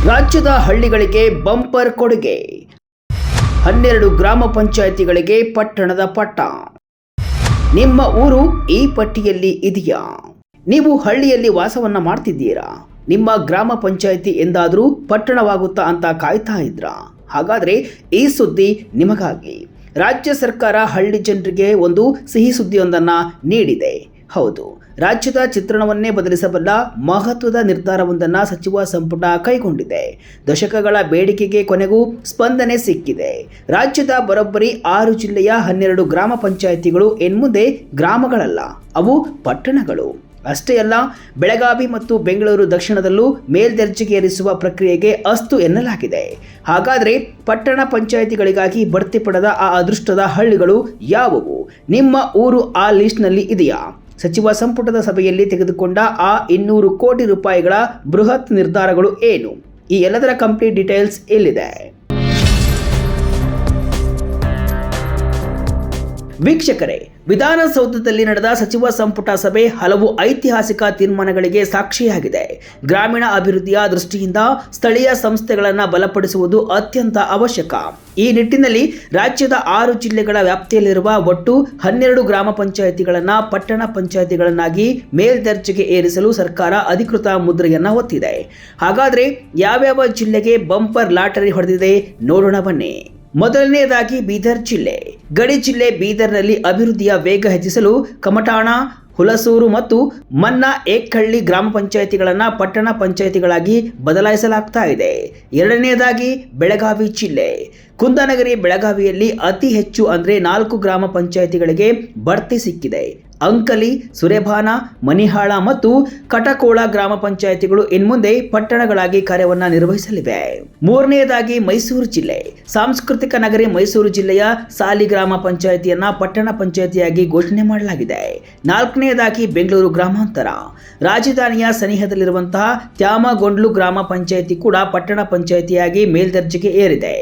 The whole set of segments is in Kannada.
ರಾಜ್ಯದ ಹಳ್ಳಿಗಳಿಗೆ ಬಂಪರ್ ಕೊಡುಗೆ. 12 ಗ್ರಾಮ ಪಂಚಾಯಿತಿಗಳಿಗೆ ಪಟ್ಟಣದ ಪಟ್ಟ. ನಿಮ್ಮ ಊರು ಈ ಪಟ್ಟಿಯಲ್ಲಿ ಇದೆಯಾ? ನೀವು ಹಳ್ಳಿಯಲ್ಲಿ ವಾಸವನ್ನ ಮಾಡ್ತಿದ್ದೀರಾ? ನಿಮ್ಮ ಗ್ರಾಮ ಪಂಚಾಯಿತಿ ಎಂದಾದರೂ ಪಟ್ಟಣವಾಗುತ್ತಾ ಅಂತ ಕಾಯ್ತಾ ಇದ್ರಾ? ಹಾಗಾದ್ರೆ ಈ ಸುದ್ದಿ ನಿಮಗಾಗಿ. ರಾಜ್ಯ ಸರ್ಕಾರ ಹಳ್ಳಿ ಜನರಿಗೆ ಒಂದು ಸಿಹಿ ಸುದ್ದಿಯೊಂದನ್ನು ನೀಡಿದೆ. ಹೌದು, ರಾಜ್ಯದ ಚಿತ್ರಣವನ್ನೇ ಬದಲಿಸಬಲ್ಲ ಮಹತ್ವದ ನಿರ್ಧಾರವೊಂದನ್ನು ಸಚಿವ ಸಂಪುಟ ಕೈಗೊಂಡಿದೆ. ದಶಕಗಳ ಬೇಡಿಕೆಗೆ ಕೊನೆಗೂ ಸ್ಪಂದನೆ ಸಿಕ್ಕಿದೆ. ರಾಜ್ಯದ ಬರೋಬ್ಬರಿ 6 ಜಿಲ್ಲೆಯ 12 ಗ್ರಾಮ ಪಂಚಾಯಿತಿಗಳು ಇನ್ಮುಂದೆ ಗ್ರಾಮಗಳಲ್ಲ, ಅವು ಪಟ್ಟಣಗಳು. ಅಷ್ಟೇ ಅಲ್ಲ, ಬೆಳಗಾವಿ ಮತ್ತು ಬೆಂಗಳೂರು ದಕ್ಷಿಣದಲ್ಲೂ ಮೇಲ್ದರ್ಜೆಗೇರಿಸುವ ಪ್ರಕ್ರಿಯೆಗೆ ಅಸ್ತು ಎನ್ನಲಾಗಿದೆ. ಹಾಗಾದರೆ ಪಟ್ಟಣ ಪಂಚಾಯಿತಿಗಳಿಗಾಗಿ ಬಡ್ತಿ ಪಡೆದ ಆ ಅದೃಷ್ಟದ ಹಳ್ಳಿಗಳು ಯಾವುವು? ನಿಮ್ಮ ಊರು ಆ ಲಿಸ್ಟ್ನಲ್ಲಿ ಇದೆಯಾ? ಸಚಿವ ಸಂಪುಟದ ಸಭೆಯಲ್ಲಿ ತೆಗೆದುಕೊಂಡ ಆ 200 ಕೋಟಿ ರೂಪಾಯಿಗಳ ಬೃಹತ್ ನಿರ್ಧಾರಗಳು ಏನು? ಈ ಎಲ್ಲದರ ಕಂಪ್ಲೀಟ್ ಡೀಟೇಲ್ಸ್ ಇಲ್ಲಿದೆ. ವೀಕ್ಷಕರೇ, ವಿಧಾನಸೌಧದಲ್ಲಿ ನಡೆದ ಸಚಿವ ಸಂಪುಟ ಸಭೆ ಹಲವು ಐತಿಹಾಸಿಕ ತೀರ್ಮಾನಗಳಿಗೆ ಸಾಕ್ಷಿಯಾಗಿದೆ. ಗ್ರಾಮೀಣ ಅಭಿವೃದ್ಧಿಯ ದೃಷ್ಟಿಯಿಂದ ಸ್ಥಳೀಯ ಸಂಸ್ಥೆಗಳನ್ನು ಬಲಪಡಿಸುವುದು ಅತ್ಯಂತ ಅವಶ್ಯಕ. ಈ ನಿಟ್ಟಿನಲ್ಲಿ ರಾಜ್ಯದ 6 ಜಿಲ್ಲೆಗಳ ವ್ಯಾಪ್ತಿಯಲ್ಲಿರುವ ಒಟ್ಟು 12 ಗ್ರಾಮ ಪಂಚಾಯಿತಿಗಳನ್ನು ಪಟ್ಟಣ ಪಂಚಾಯಿತಿಗಳನ್ನಾಗಿ ಮೇಲ್ದರ್ಜೆಗೆ ಏರಿಸಲು ಸರ್ಕಾರ ಅಧಿಕೃತ ಮುದ್ರೆಯನ್ನ ಒತ್ತಿದೆ. ಹಾಗಾದ್ರೆ ಯಾವ್ಯಾವ ಜಿಲ್ಲೆಗೆ ಬಂಪರ್ ಲಾಟರಿ ಹೊಡೆದಿದೆ ನೋಡೋಣ ಬನ್ನಿ. ಮೊದಲನೆಯದಾಗಿ ಬೀದರ್ ಜಿಲ್ಲೆ. ಗಡಿ ಜಿಲ್ಲೆ ಬೀದರ್ನಲ್ಲಿ ಅಭಿವೃದ್ಧಿಯ ವೇಗ ಹೆಚ್ಚಿಸಲು ಕಮಟಾಣ, ಹುಲಸೂರು ಮತ್ತು ಮನ್ನಾ ಏಕಹಳ್ಳಿ ಗ್ರಾಮ ಪಂಚಾಯಿತಿಗಳನ್ನು ಪಟ್ಟಣ ಪಂಚಾಯಿತಿಗಳಾಗಿ ಬದಲಾಯಿಸಲಾಗ್ತಾ ಇದೆ. ಎರಡನೆಯದಾಗಿ ಬೆಳಗಾವಿ ಜಿಲ್ಲೆ. ಕುಂದಾನಗರಿ ಬೆಳಗಾವಿಯಲ್ಲಿ ಅತಿ ಹೆಚ್ಚು ಅಂದರೆ 4 ಗ್ರಾಮ ಪಂಚಾಯಿತಿಗಳಿಗೆ ಬಡ್ತಿ ಸಿಕ್ಕಿದೆ. ಅಂಕಲಿ, ಸುರೇಭಾನ, ಮನಿಹಾಳ ಮತ್ತು ಕಟಕೋಳ ಗ್ರಾಮ ಪಂಚಾಯಿತಿಗಳು ಇನ್ಮುಂದೆ ಪಟ್ಟಣಗಳಾಗಿ ಕಾರ್ಯವನ್ನು ನಿರ್ವಹಿಸಲಿವೆ. ಮೂರನೆಯದಾಗಿ ಮೈಸೂರು ಜಿಲ್ಲೆ. ಸಾಂಸ್ಕೃತಿಕ ನಗರಿ ಮೈಸೂರು ಜಿಲ್ಲೆಯ ಸಾಲಿ ಗ್ರಾಮ ಪಂಚಾಯಿತಿಯನ್ನ ಪಟ್ಟಣ ಪಂಚಾಯಿತಿಯಾಗಿ ಘೋಷಣೆ ಮಾಡಲಾಗಿದೆ. ನಾಲ್ಕನೆಯದಾಗಿ ಬೆಂಗಳೂರು ಗ್ರಾಮಾಂತರ. ರಾಜಧಾನಿಯ ಸನಿಹದಲ್ಲಿರುವಂತಹ ತ್ಯಾಮಗೊಂಡ್ಲು ಗ್ರಾಮ ಪಂಚಾಯಿತಿ ಕೂಡ ಪಟ್ಟಣ ಪಂಚಾಯಿತಿಯಾಗಿ ಮೇಲ್ದರ್ಜೆಗೆ ಏರಿದೆ.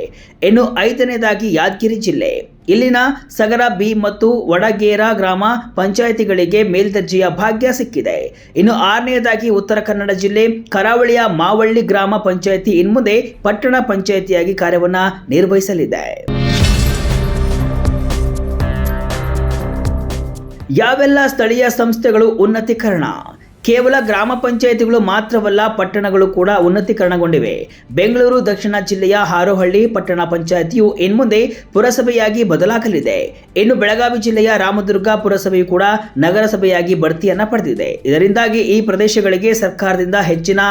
ಇನ್ನು 5ನೇದಾಗಿ ಯಾದಗಿರಿ ಜಿಲ್ಲೆ. ಇಲ್ಲಿನ ಸಗರ ಬಿ ಮತ್ತು ವಡಗೇರ ಗ್ರಾಮ ಪಂಚಾಯಿತಿಗಳಿಗೆ ಮೇಲ್ದರ್ಜೆಯ ಭಾಗ್ಯ ಸಿಕ್ಕಿದೆ. ಇನ್ನು 6ನೇದಾಗಿ ಉತ್ತರ ಕನ್ನಡ ಜಿಲ್ಲೆ ಕರಾವಳಿಯ ಮಾವಳ್ಳಿ ಗ್ರಾಮ ಪಂಚಾಯಿತಿ ಇನ್ಮುಂದೆ ಪಟ್ಟಣ ಪಂಚಾಯಿತಿಯಾಗಿ ಕಾರ್ಯವನ್ನ ನಿರ್ವಹಿಸಲಿದೆ. ಯಾವೆಲ್ಲ ಸ್ಥಳೀಯ ಸಂಸ್ಥೆಗಳು ಉನ್ನತೀಕರಣ? ಕೇವಲ ಗ್ರಾಮ ಪಂಚಾಯಿತಿಗಳು ಮಾತ್ರವಲ್ಲ, ಪಟ್ಟಣಗಳು ಕೂಡ ಉನ್ನತೀಕರಣಗೊಂಡಿವೆ. ಬೆಂಗಳೂರು ದಕ್ಷಿಣ ಜಿಲ್ಲೆಯ ಹಾರೋಹಳ್ಳಿ ಪಟ್ಟಣ ಪಂಚಾಯಿತಿಯು ಇನ್ಮುಂದೆ ಪುರಸಭೆಯಾಗಿ ಬದಲಾಗಲಿದೆ. ಇನ್ನು ಬೆಳಗಾವಿ ಜಿಲ್ಲೆಯ ರಾಮದುರ್ಗ ಪುರಸಭೆಯು ಕೂಡ ನಗರಸಭೆಯಾಗಿ ಬಡ್ತಿಯನ್ನ ಪಡೆದಿದೆ. ಇದರಿಂದಾಗಿ ಈ ಪ್ರದೇಶಗಳಿಗೆ ಸರ್ಕಾರದಿಂದ ಹೆಚ್ಚಿನ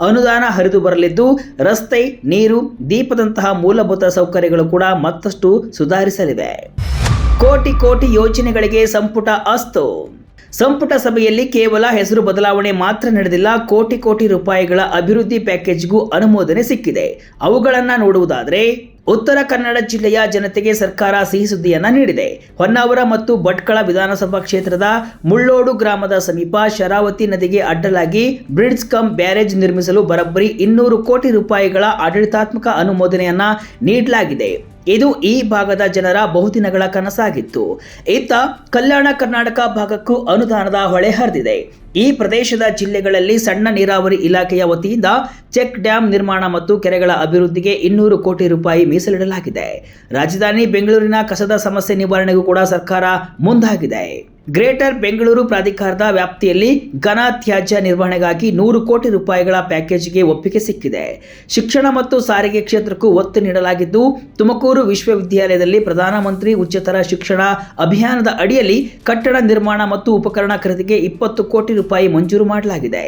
ಅನುದಾನ ಹರಿದು ಬರಲಿದ್ದು, ರಸ್ತೆ, ನೀರು, ದೀಪದಂತಹ ಮೂಲಭೂತ ಸೌಕರ್ಯಗಳು ಕೂಡ ಮತ್ತಷ್ಟು ಸುಧಾರಿಸಲಿವೆ. ಕೋಟಿ ಕೋಟಿ ಯೋಜನೆಗಳಿಗೆ ಸಂಪುಟ ಅಸ್ತು. ಸಂಪುಟ ಸಭೆಯಲ್ಲಿ ಕೇವಲ ಹೆಸರು ಬದಲಾವಣೆ ಮಾತ್ರ ನಡೆದಿಲ್ಲ, ಕೋಟಿ ಕೋಟಿ ರೂಪಾಯಿಗಳ ಅಭಿವೃದ್ಧಿ ಪ್ಯಾಕೇಜ್ಗೂ ಅನುಮೋದನೆ ಸಿಕ್ಕಿದೆ. ಅವುಗಳನ್ನು ನೋಡುವುದಾದರೆ, ಉತ್ತರ ಕನ್ನಡ ಜಿಲ್ಲೆಯ ಜನತೆಗೆ ಸರ್ಕಾರ ಸಿಹಿ ಸುದ್ದಿಯನ್ನ ನೀಡಿದೆ. ಹೊನ್ನಾವರ ಮತ್ತು ಭಟ್ಕಳ ವಿಧಾನಸಭಾ ಕ್ಷೇತ್ರದ ಮುಳ್ಳೋಡು ಗ್ರಾಮದ ಸಮೀಪ ಶರಾವತಿ ನದಿಗೆ ಅಡ್ಡಲಾಗಿ ಬ್ರಿಡ್ಜ್ ಕಮ್ ಬ್ಯಾರೇಜ್ ನಿರ್ಮಿಸಲು ಬರೋಬ್ಬರಿ 200 ಕೋಟಿ ರೂಪಾಯಿಗಳ ಆಡಳಿತಾತ್ಮಕ ಅನುಮೋದನೆಯನ್ನ ನೀಡಲಾಗಿದೆ. ಇದು ಈ ಭಾಗದ ಜನರ ಬಹುದಿನಗಳ ಕನಸಾಗಿತ್ತು. ಇತ್ತ ಕಲ್ಯಾಣ ಕರ್ನಾಟಕ ಭಾಗಕ್ಕೂ ಅನುದಾನದ ಹೊಳೆ ಹರಿದಿದೆ. ಈ ಪ್ರದೇಶದ ಜಿಲ್ಲೆಗಳಲ್ಲಿ ಸಣ್ಣ ನೀರಾವರಿ ಇಲಾಖೆಯ ವತಿಯಿಂದ ಚೆಕ್ ಡ್ಯಾಂ ನಿರ್ಮಾಣ ಮತ್ತು ಕೆರೆಗಳ ಅಭಿವೃದ್ಧಿಗೆ 200 ಕೋಟಿ ರೂಪಾಯಿ ಮೀಸಲಿಡಲಾಗಿದೆ. ರಾಜಧಾನಿ ಬೆಂಗಳೂರಿನ ಕಸದ ಸಮಸ್ಯೆ ನಿವಾರಣೆಗೂ ಕೂಡ ಸರ್ಕಾರ ಮುಂದಾಗಿದೆ. ಗ್ರೇಟರ್ ಬೆಂಗಳೂರು ಪ್ರಾಧಿಕಾರದ ವ್ಯಾಪ್ತಿಯಲ್ಲಿ ಘನ ತ್ಯಾಜ್ಯ ನಿರ್ವಹಣೆಗಾಗಿ 100 ಕೋಟಿ ರೂಪಾಯಿಗಳ ಪ್ಯಾಕೇಜ್ಗೆ ಒಪ್ಪಿಗೆ ಸಿಕ್ಕಿದೆ. ಶಿಕ್ಷಣ ಮತ್ತು ಸಾರಿಗೆ ಕ್ಷೇತ್ರಕ್ಕೂ ಒತ್ತು ನೀಡಲಾಗಿದ್ದು, ತುಮಕೂರು ವಿಶ್ವವಿದ್ಯಾಲಯದಲ್ಲಿ ಪ್ರಧಾನಮಂತ್ರಿ ಉಚ್ಚತರ ಶಿಕ್ಷಣ ಅಭಿಯಾನದ ಅಡಿಯಲ್ಲಿ ಕಟ್ಟಡ ನಿರ್ಮಾಣ ಮತ್ತು ಉಪಕರಣ ಖರೀದಿಗೆ 20 ಕೋಟಿ ರೂಪಾಯಿ ಮಂಜೂರು ಮಾಡಲಾಗಿದೆ.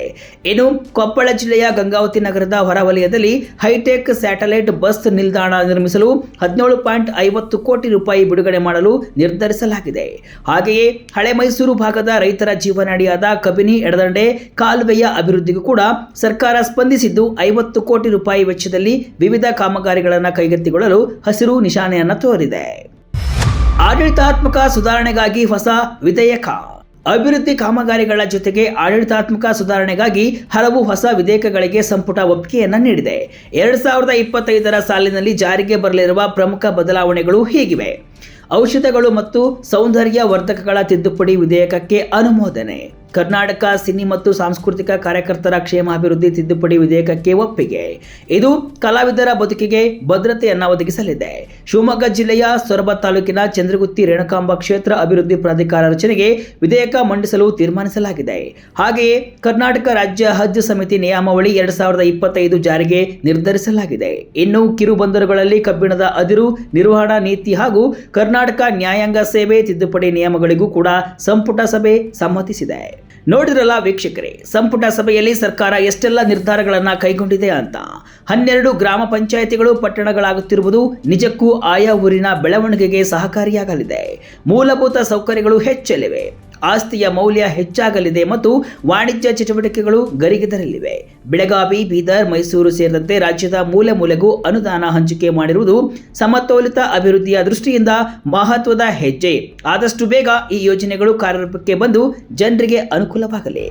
ಇನ್ನು ಕೊಪ್ಪಳ ಜಿಲ್ಲೆಯ ಗಂಗಾವತಿ ನಗರದ ಹೊರವಲಯದಲ್ಲಿ ಹೈಟೆಕ್ ಸ್ಯಾಟಲೈಟ್ ಬಸ್ ನಿಲ್ದಾಣ ನಿರ್ಮಿಸಲು 17.50 ಕೋಟಿ ರೂಪಾಯಿ ಬಿಡುಗಡೆ ಮಾಡಲು ನಿರ್ಧರಿಸಲಾಗಿದೆ. ಹಾಗೆಯೇ ಹಳೆ ಮೈಸೂರು ಭಾಗದ ರೈತರ ಜೀವನಾಡಿಯಾದ ಕಬಿನಿ ಎಡದಂಡೆ ಕಾಲುವೆಯ ಅಭಿವೃದ್ಧಿಗೂ ಕೂಡ ಸರ್ಕಾರ ಸ್ಪಂದಿಸಿದ್ದು, 50 ಕೋಟಿ ರೂಪಾಯಿ ವೆಚ್ಚದಲ್ಲಿ ವಿವಿಧ ಕಾಮಗಾರಿಗಳನ್ನು ಕೈಗೆತ್ತಿಕೊಳ್ಳಲು ಹಸಿರು ನಿಶಾನೆಯನ್ನ ತೋರಿದೆ. ಆಡಳಿತಾತ್ಮಕ ಸುಧಾರಣೆಗಾಗಿ ಹೊಸ ವಿಧೇಯಕ. ಅಭಿವೃದ್ಧಿ ಕಾಮಗಾರಿಗಳ ಜೊತೆಗೆ ಆಡಳಿತಾತ್ಮಕ ಸುಧಾರಣೆಗಾಗಿ ಹಲವು ಹೊಸ ವಿಧೇಯಕಗಳಿಗೆ ಸಂಪುಟ ಒಪ್ಪಿಗೆಯನ್ನ ನೀಡಿದೆ. 2025ರ ಸಾಲಿನಲ್ಲಿ ಜಾರಿಗೆ ಬರಲಿರುವ ಪ್ರಮುಖ ಬದಲಾವಣೆಗಳು ಹೀಗಿವೆ. ಔಷಧಗಳು ಮತ್ತು ಸೌಂದರ್ಯ ವರ್ಧಕಗಳ ತಿದ್ದುಪಡಿ ವಿಧೇಯಕಕ್ಕೆ ಅನುಮೋದನೆ. ಕರ್ನಾಟಕ ಸಿನಿ ಮತ್ತು ಸಾಂಸ್ಕೃತಿಕ ಕಾರ್ಯಕರ್ತರ ಕ್ಷೇಮಾಭಿವೃದ್ಧಿ ತಿದ್ದುಪಡಿ ವಿಧೇಯಕಕ್ಕೆ ಒಪ್ಪಿಗೆ. ಇದು ಕಲಾವಿದರ ಬದುಕಿಗೆ ಭದ್ರತೆಯನ್ನು ಒದಗಿಸಲಿದೆ. ಶಿವಮೊಗ್ಗ ಜಿಲ್ಲೆಯ ಸೊರಬ ತಾಲೂಕಿನ ಚಂದ್ರಗುತ್ತಿ ರೇಣುಕಾಂಬ ಕ್ಷೇತ್ರ ಅಭಿವೃದ್ಧಿ ಪ್ರಾಧಿಕಾರ ರಚನೆಗೆ ವಿಧೇಯಕ ಮಂಡಿಸಲು ತೀರ್ಮಾನಿಸಲಾಗಿದೆ. ಹಾಗೆಯೇ ಕರ್ನಾಟಕ ರಾಜ್ಯ ಹಜ್ ಸಮಿತಿ ನಿಯಮಾವಳಿ 2025 ಜಾರಿಗೆ ನಿರ್ಧರಿಸಲಾಗಿದೆ. ಇನ್ನು ಕಿರು ಬಂದರುಗಳಲ್ಲಿ ಕಬ್ಬಿಣದ ಅದಿರು ನಿರ್ವಹಣಾ ನೀತಿ ಹಾಗೂ ಕರ್ನಾಟಕ ನ್ಯಾಯಾಂಗ ಸೇವೆ ತಿದ್ದುಪಡಿ ನಿಯಮಗಳಿಗೂ ಕೂಡ ಸಂಪುಟ ಸಭೆ ಸಮ್ಮತಿಸಿದೆ. ನೋಡಿದ್ರಲ್ಲ ವೀಕ್ಷಕರೇ, ಸಂಪುಟ ಸಭೆಯಲ್ಲಿ ಸರ್ಕಾರ ಎಷ್ಟೆಲ್ಲ ನಿರ್ಧಾರಗಳನ್ನು ಕೈಗೊಂಡಿದೆ ಅಂತ. 12 ಗ್ರಾಮ ಪಂಚಾಯಿತಿಗಳು ಪಟ್ಟಣಗಳಾಗುತ್ತಿರುವುದು ನಿಜಕ್ಕೂ ಆಯಾ ಊರಿನ ಬೆಳವಣಿಗೆಗೆ ಸಹಕಾರಿಯಾಗಲಿದೆ. ಮೂಲಭೂತ ಸೌಕರ್ಯಗಳು ಹೆಚ್ಚಲಿವೆ, ಆಸ್ತಿಯ ಮೌಲ್ಯ ಹೆಚ್ಚಾಗಲಿದೆ ಮತ್ತು ವಾಣಿಜ್ಯ ಚಟುವಟಿಕೆಗಳು ಗರಿಗೆದರಲಿವೆ. ಬೆಳಗಾವಿ, ಬೀದರ್, ಮೈಸೂರು ಸೇರಿದಂತೆ ರಾಜ್ಯದ ಮೂಲೆ ಮೂಲೆಗೂ ಅನುದಾನ ಹಂಚಿಕೆ ಮಾಡಿರುವುದು ಸಮತೋಲಿತ ಅಭಿವೃದ್ಧಿಯ ದೃಷ್ಟಿಯಿಂದ ಮಹತ್ವದ ಹೆಜ್ಜೆ. ಆದಷ್ಟು ಬೇಗ ಈ ಯೋಜನೆಗಳು ಕಾರ್ಯರೂಪಕ್ಕೆ ಬಂದು ಜನರಿಗೆ ಅನುಕೂಲವಾಗಲಿ.